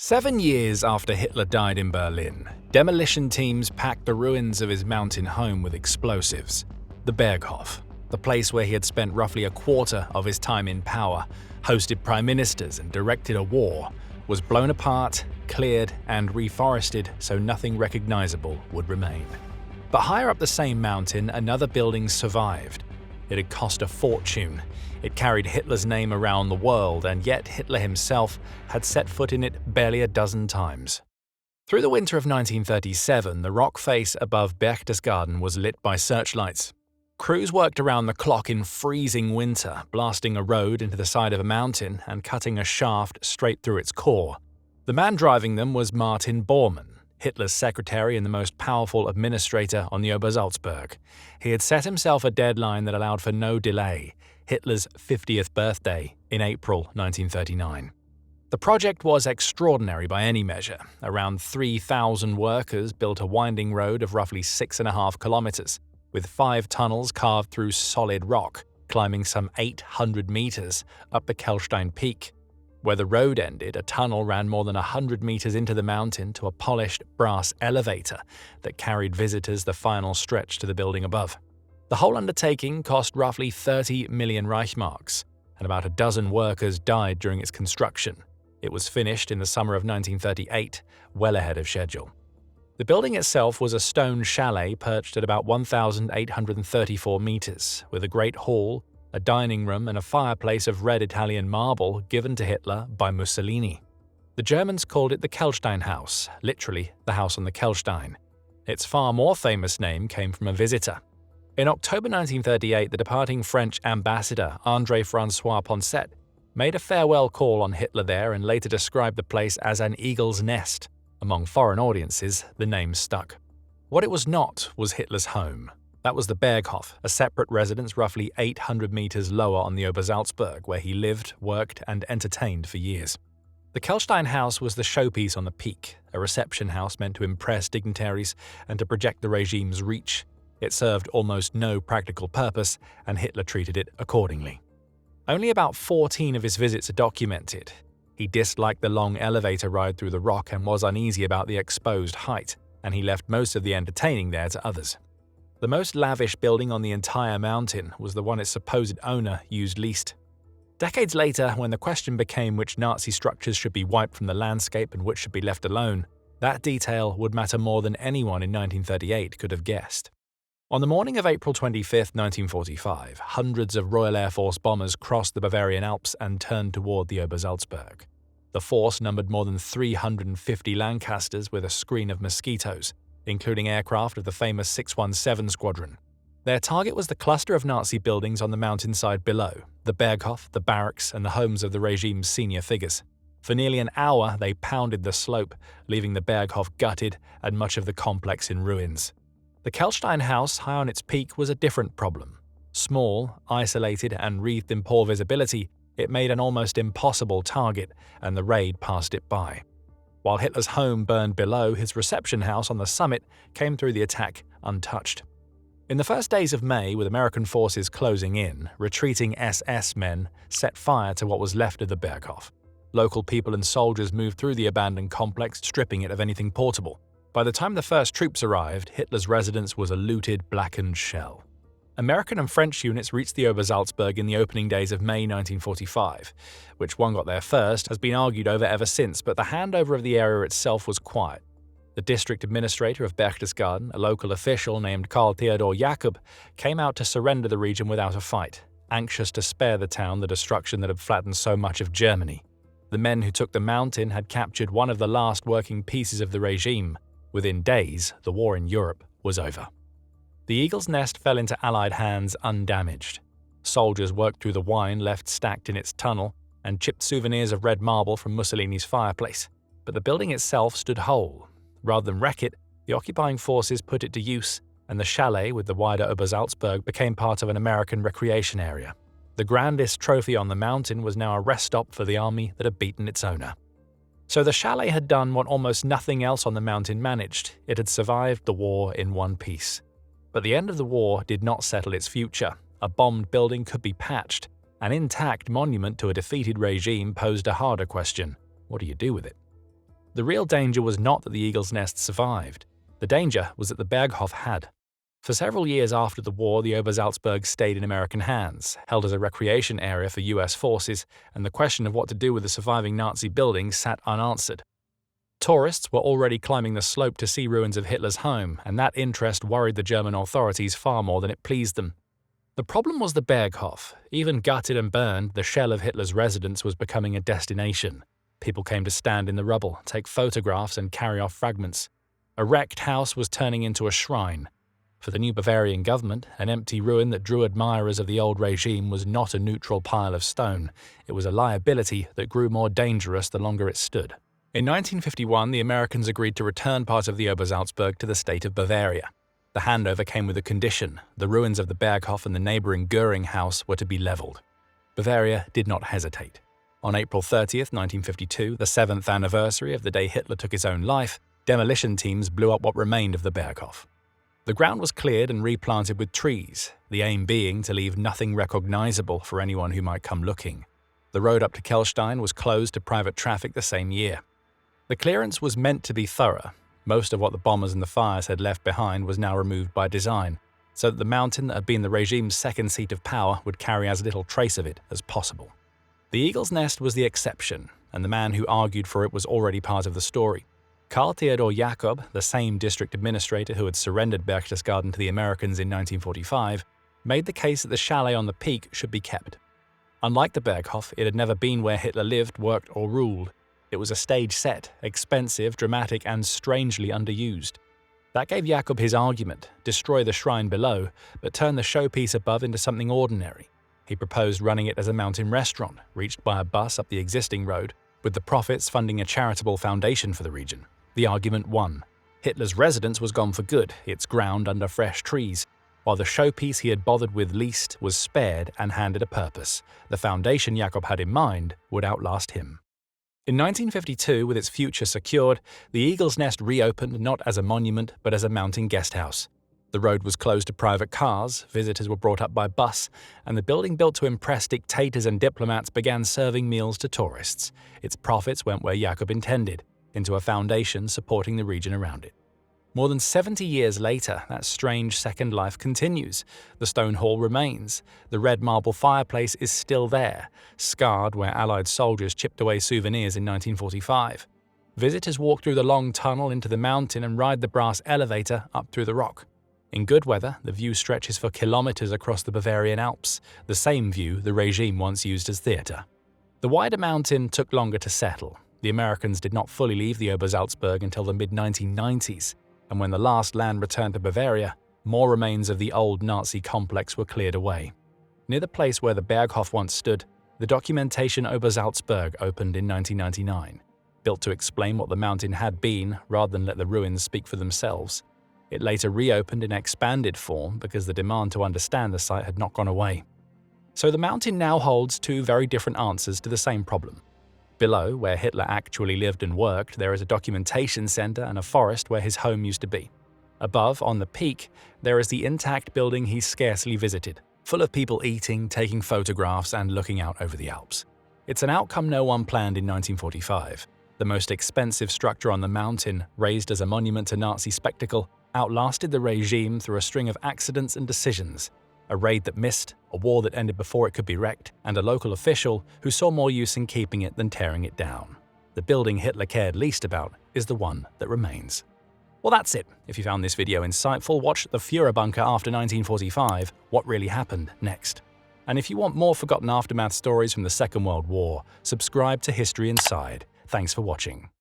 7 years after Hitler died in Berlin, demolition teams packed the ruins of his mountain home with explosives. The Berghof, the place where he had spent roughly a quarter of his time in power, hosted prime ministers and directed a war, was blown apart, cleared and reforested so nothing recognizable would remain. But higher up the same mountain, another building survived. It had cost a fortune. It carried Hitler's name around the world, and yet Hitler himself had set foot in it barely a dozen times. Through the winter of 1937, the rock face above Berchtesgaden was lit by searchlights. Crews worked around the clock in freezing winter, blasting a road into the side of a mountain and cutting a shaft straight through its core. The man driving them was Martin Bormann, Hitler's secretary and the most powerful administrator on the Obersalzberg. He had set himself a deadline that allowed for no delay, Hitler's 50th birthday in April 1939. The project was extraordinary by any measure. Around 3,000 workers built a winding road of roughly 6.5 kilometers, with 5 tunnels carved through solid rock, climbing some 800 meters up the Kehlstein Peak. Where the road ended, a tunnel ran more than 100 meters into the mountain to a polished brass elevator that carried visitors the final stretch to the building above. The whole undertaking cost roughly 30 million Reichsmarks, and about a dozen workers died during its construction. It was finished in the summer of 1938, well ahead of schedule. The building itself was a stone chalet perched at about 1,834 meters, with a great hall, a dining room and a fireplace of red Italian marble given to Hitler by Mussolini. The Germans called it the Kehlsteinhaus, literally the house on the Kehlstein. Its far more famous name came from a visitor. In October 1938, the departing French ambassador André-François Poncet made a farewell call on Hitler there and later described the place as an eagle's nest. Among foreign audiences, the name stuck. What it was not was Hitler's home. That was the Berghof, a separate residence roughly 800 meters lower on the Obersalzberg, where he lived, worked, and entertained for years. The Kehlsteinhaus was the showpiece on the peak, a reception house meant to impress dignitaries and to project the regime's reach. It served almost no practical purpose, and Hitler treated it accordingly. Only about 14 of his visits are documented. He disliked the long elevator ride through the rock and was uneasy about the exposed height, and he left most of the entertaining there to others. The most lavish building on the entire mountain was the one its supposed owner used least. Decades later, when the question became which Nazi structures should be wiped from the landscape and which should be left alone, that detail would matter more than anyone in 1938 could have guessed. On the morning of April 25, 1945, hundreds of Royal Air Force bombers crossed the Bavarian Alps and turned toward the Obersalzberg. The force numbered more than 350 Lancasters with a screen of mosquitoes, including aircraft of the famous 617 Squadron. Their target was the cluster of Nazi buildings on the mountainside below, the Berghof, the barracks, and the homes of the regime's senior figures. For nearly an hour, they pounded the slope, leaving the Berghof gutted and much of the complex in ruins. The Kehlsteinhaus, high on its peak, was a different problem. Small, isolated, and wreathed in poor visibility, it made an almost impossible target, and the raid passed it by. While Hitler's home burned below, his reception house on the summit came through the attack untouched. In the first days of May, with American forces closing in, retreating SS men set fire to what was left of the Berghof. Local people and soldiers moved through the abandoned complex, stripping it of anything portable. By the time the first troops arrived, Hitler's residence was a looted, blackened shell. American and French units reached the Obersalzberg in the opening days of May 1945. Which one got there first has been argued over ever since, but the handover of the area itself was quiet. The district administrator of Berchtesgaden, a local official named Karl Theodor Jakob, came out to surrender the region without a fight, anxious to spare the town the destruction that had flattened so much of Germany. The men who took the mountain had captured one of the last working pieces of the regime. Within days, the war in Europe was over. The Eagle's Nest fell into Allied hands undamaged. Soldiers worked through the wine left stacked in its tunnel and chipped souvenirs of red marble from Mussolini's fireplace. But the building itself stood whole. Rather than wreck it, the occupying forces put it to use, and the chalet with the wider Obersalzberg became part of an American recreation area. The grandest trophy on the mountain was now a rest stop for the army that had beaten its owner. So the chalet had done what almost nothing else on the mountain managed. It had survived the war in one piece. But the end of the war did not settle its future. A bombed building could be patched. An intact monument to a defeated regime posed a harder question. What do you do with it? The real danger was not that the eagle's nest survived. The danger was that the Berghof had. For several years after the war, the Obersalzberg stayed in American hands, held as a recreation area for US forces, and the question of what to do with the surviving Nazi buildings sat unanswered. Tourists were already climbing the slope to see ruins of Hitler's home, and that interest worried the German authorities far more than it pleased them. The problem was the Berghof. Even gutted and burned, the shell of Hitler's residence was becoming a destination. People came to stand in the rubble, take photographs, and carry off fragments. A wrecked house was turning into a shrine. For the new Bavarian government, an empty ruin that drew admirers of the old regime was not a neutral pile of stone. It was a liability that grew more dangerous the longer it stood. In 1951, the Americans agreed to return part of the Obersalzberg to the state of Bavaria. The handover came with a condition: the ruins of the Berghof and the neighboring Göring house were to be leveled. Bavaria did not hesitate. On April 30th, 1952, the 7th anniversary of the day Hitler took his own life, demolition teams blew up what remained of the Berghof. The ground was cleared and replanted with trees, the aim being to leave nothing recognizable for anyone who might come looking. The road up to Kehlstein was closed to private traffic the same year. The clearance was meant to be thorough. Most of what the bombers and the fires had left behind was now removed by design, so that the mountain that had been the regime's second seat of power would carry as little trace of it as possible. The eagle's nest was the exception, and the man who argued for it was already part of the story. Karl Theodor Jakob, the same district administrator who had surrendered Berchtesgaden to the Americans in 1945, made the case that the chalet on the peak should be kept. Unlike the Berghof, it had never been where Hitler lived, worked, or ruled. It was a stage set, expensive, dramatic, and strangely underused. That gave Jakob his argument: destroy the shrine below, but turn the showpiece above into something ordinary. He proposed running it as a mountain restaurant, reached by a bus up the existing road, with the profits funding a charitable foundation for the region. The argument won. Hitler's residence was gone for good, its ground under fresh trees, while the showpiece he had bothered with least was spared and handed a purpose. The foundation Jakob had in mind would outlast him. In 1952, with its future secured, the Eagle's Nest reopened not as a monument but as a mountain guesthouse. The road was closed to private cars, visitors were brought up by bus, and the building built to impress dictators and diplomats began serving meals to tourists. Its profits went where Jakob intended, into a foundation supporting the region around it. More than 70 years later, that strange second life continues. The stone hall remains. The red marble fireplace is still there, scarred where Allied soldiers chipped away souvenirs in 1945. Visitors walk through the long tunnel into the mountain and ride the brass elevator up through the rock. In good weather, the view stretches for kilometers across the Bavarian Alps, the same view the regime once used as theater. The wider mountain took longer to settle. The Americans did not fully leave the Obersalzberg until the mid-1990s, and when the last land returned to Bavaria, more remains of the old Nazi complex were cleared away. Near the place where the Berghof once stood, the documentation Obersalzberg opened in 1999, built to explain what the mountain had been rather than let the ruins speak for themselves. It later reopened in expanded form because the demand to understand the site had not gone away. So the mountain now holds two very different answers to the same problem. Below, where Hitler actually lived and worked, there is a documentation center and a forest where his home used to be. Above, on the peak, there is the intact building he scarcely visited, full of people eating, taking photographs, and looking out over the Alps. It's an outcome no one planned in 1945. The most expensive structure on the mountain, raised as a monument to Nazi spectacle, outlasted the regime through a string of accidents and decisions. A raid that missed, a war that ended before it could be wrecked, and a local official who saw more use in keeping it than tearing it down. The building Hitler cared least about is the one that remains. Well, that's it. If you found this video insightful, watch The Führerbunker After 1945, What Really Happened Next. And if you want more forgotten aftermath stories from the Second World War, subscribe to History Inside. Thanks for watching.